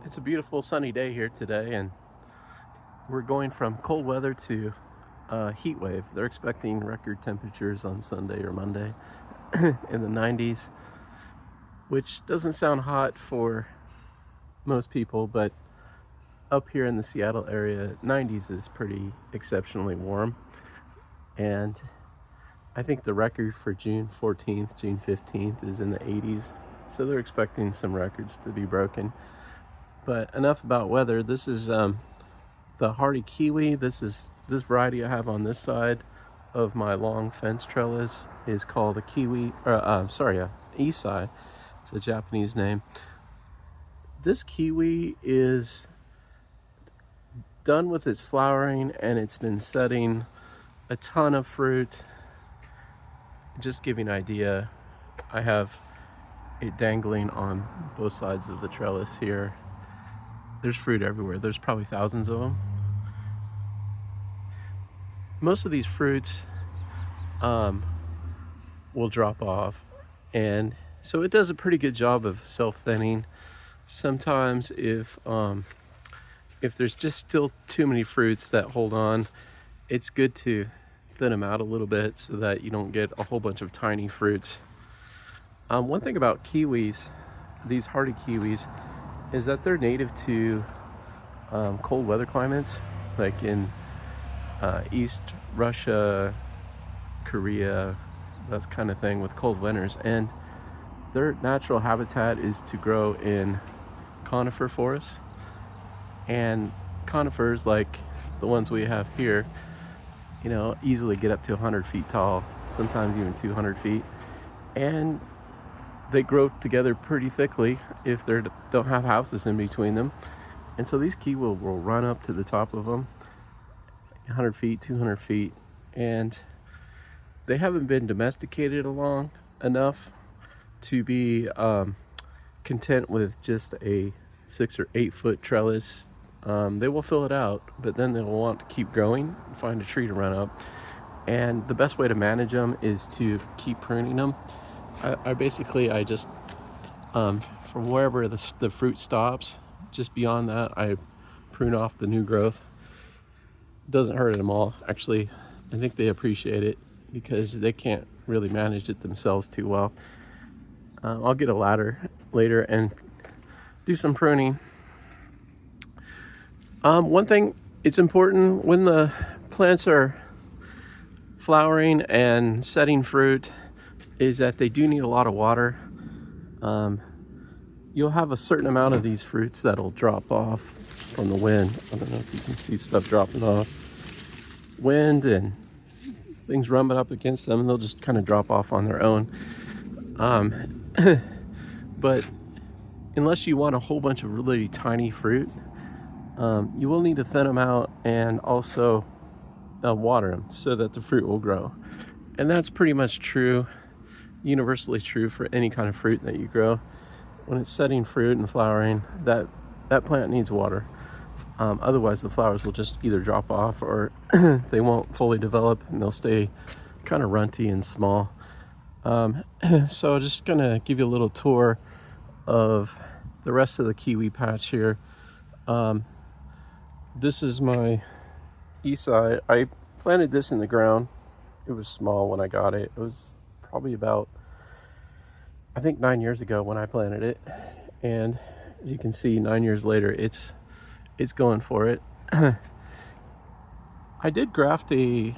It's a beautiful sunny day here today, and we're going from cold weather to heat wave. They're expecting record temperatures on Sunday or Monday in the 90s, which doesn't sound hot for most people, but up here in the Seattle area, 90s is pretty exceptionally warm. And I think the record for June 14th, June 15th is in the 80s. So they're expecting some records to be broken. But enough about weather. This is the hardy kiwi. This variety I have on this side of my long fence trellis is called a kiwi, or a isai. It's a Japanese name. This kiwi is done with its flowering, and it's been setting a ton of fruit. Just to give you an idea, I have it dangling on both sides of the trellis here. There's fruit everywhere. There's probably thousands of them. Most of these fruits will drop off, and so it does a pretty good job of self-thinning. Sometimes if there's just still too many fruits that hold on, it's good to thin them out a little bit so that you don't get a whole bunch of tiny fruits. One thing about kiwis, these hardy kiwis, is that they're native to cold weather climates, like in East Russia, Korea, that kind of thing, with cold winters. And their natural habitat is to grow in conifer forests. And conifers, like the ones we have here, easily get up to 100 feet tall, sometimes even 200 feet. And they grow together pretty thickly if they don't have houses in between them. And so these kiwi will run up to the top of them, 100 feet, 200 feet. And they haven't been domesticated long enough to be content with just a 6 or 8 foot trellis. They will fill it out, but then they'll want to keep growing and find a tree to run up. And the best way to manage them is to keep pruning them. I just from wherever the fruit stops, just beyond that, I prune off the new growth. It doesn't hurt them all. Actually, I think they appreciate it because they can't really manage it themselves too well. I'll get a ladder later and do some pruning. One thing, it's important when the plants are flowering and setting fruit is that they do need a lot of water. You'll have a certain amount of these fruits that'll drop off from the wind. I don't know if you can see stuff dropping off. Wind and things rubbing up against them, and they'll just kind of drop off on their own. But unless you want a whole bunch of really tiny fruit, you will need to thin them out and also water them so that the fruit will grow. And that's pretty much true, universally true for any kind of fruit that you grow. When it's setting fruit and flowering, that plant needs water. Otherwise, the flowers will just either drop off or they won't fully develop, and they'll stay kind of runty and small. So just gonna give you a little tour of the rest of the kiwi patch here. This is my isai. I planted this in the ground. It was small when I got it. It was probably about, I think, 9 years ago when I planted it. And as you can see, 9 years later, it's going for it. I did graft a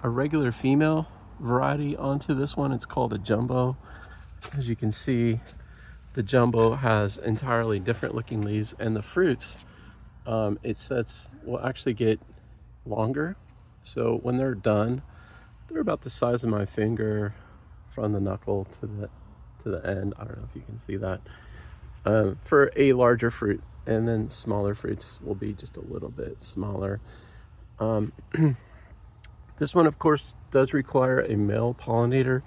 regular female variety onto this one. It's called a jumbo. As you can see, the jumbo has entirely different looking leaves, and the fruits, it sets, will actually get longer. So when they're done, they're about the size of my finger from the knuckle to the end. I don't know if you can see that. For a larger fruit, and then smaller fruits will be just a little bit smaller. This one, of course, does require a male pollinator,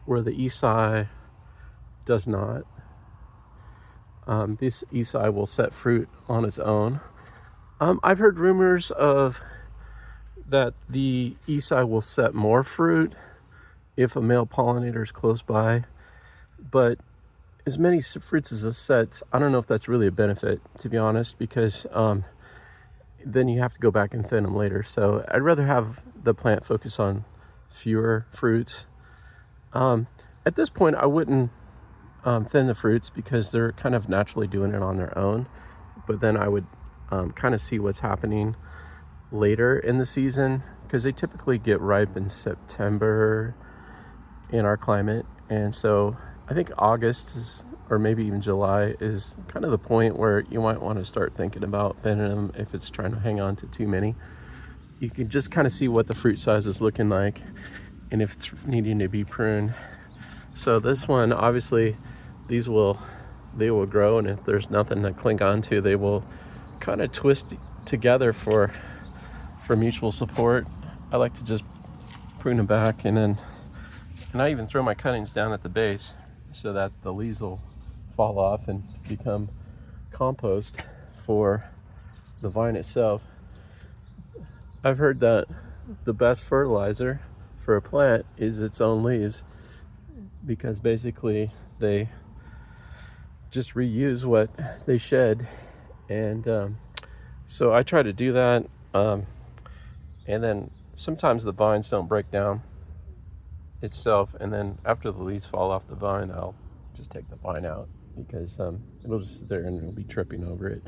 where the isai does not. This isai will set fruit on its own. I've heard rumors of that the isai will set more fruit if a male pollinator is close by, but as many fruits as a set, I don't know if that's really a benefit, to be honest, because then you have to go back and thin them later. So I'd rather have the plant focus on fewer fruits. At this point, I wouldn't thin the fruits because they're kind of naturally doing it on their own. But then I would kind of see what's happening later in the season, because they typically get ripe in September in our climate. And so I think August is, or maybe even July, is kind of the point where you might want to start thinking about thinning them if it's trying to hang on to too many. You can just kind of see what the fruit size is looking like and if it's needing to be pruned. So this one, obviously, they will grow, and if there's nothing to cling on to, they will kind of twist together for mutual support. I like to just prune them back, and I even throw my cuttings down at the base so that the leaves will fall off and become compost for the vine itself. I've heard that the best fertilizer for a plant is its own leaves, because basically they just reuse what they shed. And so I try to do that. And then sometimes the vines don't break down itself, and then after the leaves fall off the vine, I'll just take the vine out, because it'll just sit there and it'll be tripping over it.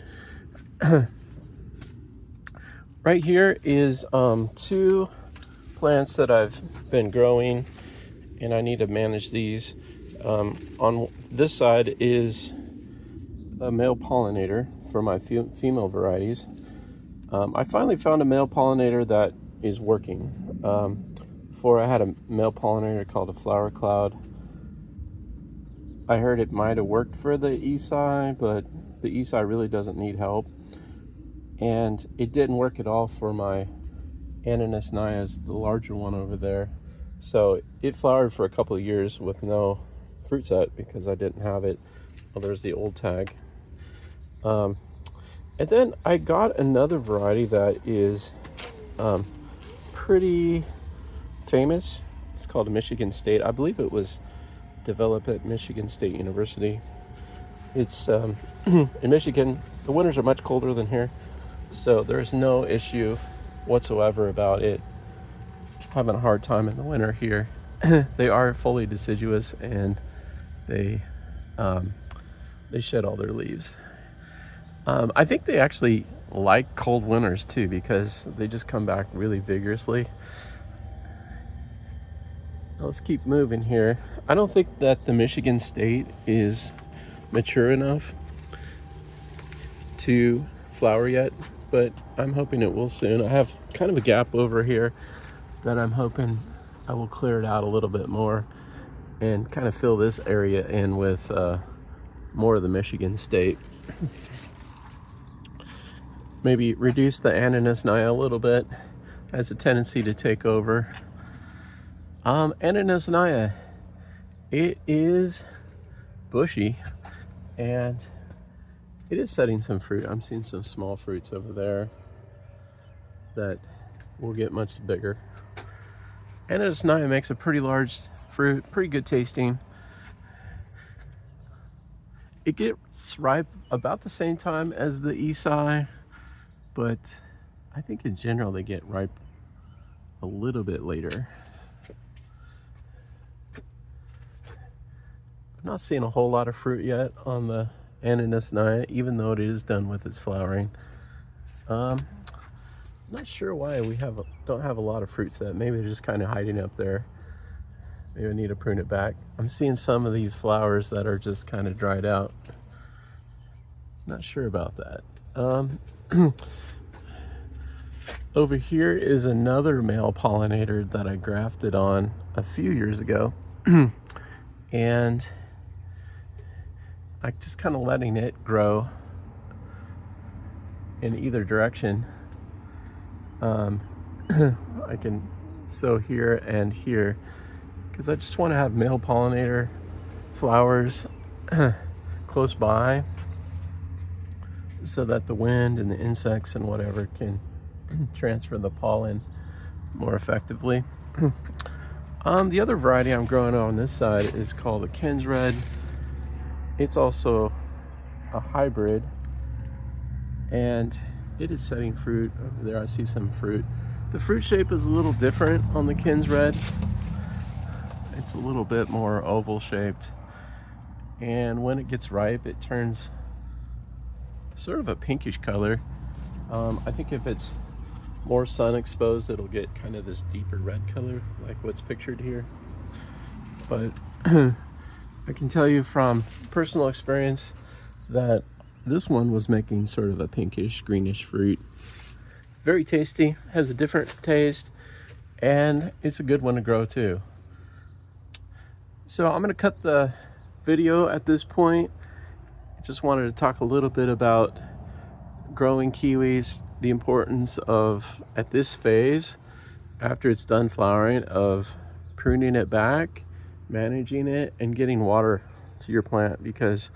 Right here is 2 plants that I've been growing, and I need to manage these. On this side is a male pollinator for my female varieties. I finally found a male pollinator that is working. Before, I had a male pollinator called a flower cloud. I heard it might have worked for the Esai, but the Esai really doesn't need help. And it didn't work at all for my Ananas Nias, the larger one over there. So it flowered for a couple of years with no fruit set because I didn't have it. Well, there's the old tag. And then I got another variety that is pretty famous. It's called Michigan State. I believe it was developed at Michigan State University. It's in Michigan. The winters are much colder than here, so there's no issue whatsoever about it having a hard time in the winter here. They are fully deciduous, and they shed all their leaves. I think they actually like cold winters too, because they just come back really vigorously. Let's keep moving here. I don't think that the Michigan State is mature enough to flower yet, but I'm hoping it will soon. I have kind of a gap over here that I'm hoping I will clear it out a little bit more and kind of fill this area in with more of the Michigan State. Maybe reduce the Ananas Nia a little bit. Has a tendency to take over. Ananas Nia, it is bushy, and it is setting some fruit. I'm seeing some small fruits over there that will get much bigger. Ananas Nia makes a pretty large fruit, pretty good tasting. It gets ripe about the same time as the Esai, but I think in general they get ripe a little bit later. I'm not seeing a whole lot of fruit yet on the Ananas Nia, even though it is done with its flowering. I'm not sure why we don't have a lot of fruit set. Maybe they're just kind of hiding up there. Maybe I need to prune it back. I'm seeing some of these flowers that are just kind of dried out. Not sure about that. Over here is another male pollinator that I grafted on a few years ago. And I'm just kind of letting it grow in either direction. I can sow here and here, because I just want to have male pollinator flowers close by, so that the wind and the insects and whatever can transfer the pollen more effectively. The other variety I'm growing on this side is called a Ken's Red. It's also a hybrid, and it is setting fruit over there. I see some fruit. The fruit shape is a little different on the Kins Red. It's a little bit more oval shaped, and when it gets ripe it turns sort of a pinkish color. I think if it's more sun exposed it'll get kind of this deeper red color like what's pictured here. But I can tell you from personal experience that this one was making sort of a pinkish greenish fruit. Very tasty, has a different taste, and it's a good one to grow too. So I'm going to cut the video at this point. I just wanted to talk a little bit about growing kiwis, the importance of, at this phase, after it's done flowering, of pruning it back, managing it, and getting water to your plant, because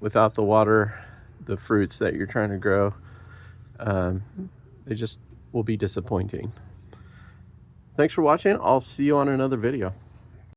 without the water, the fruits that you're trying to grow, they just will be disappointing. Thanks for watching. I'll see you on another video.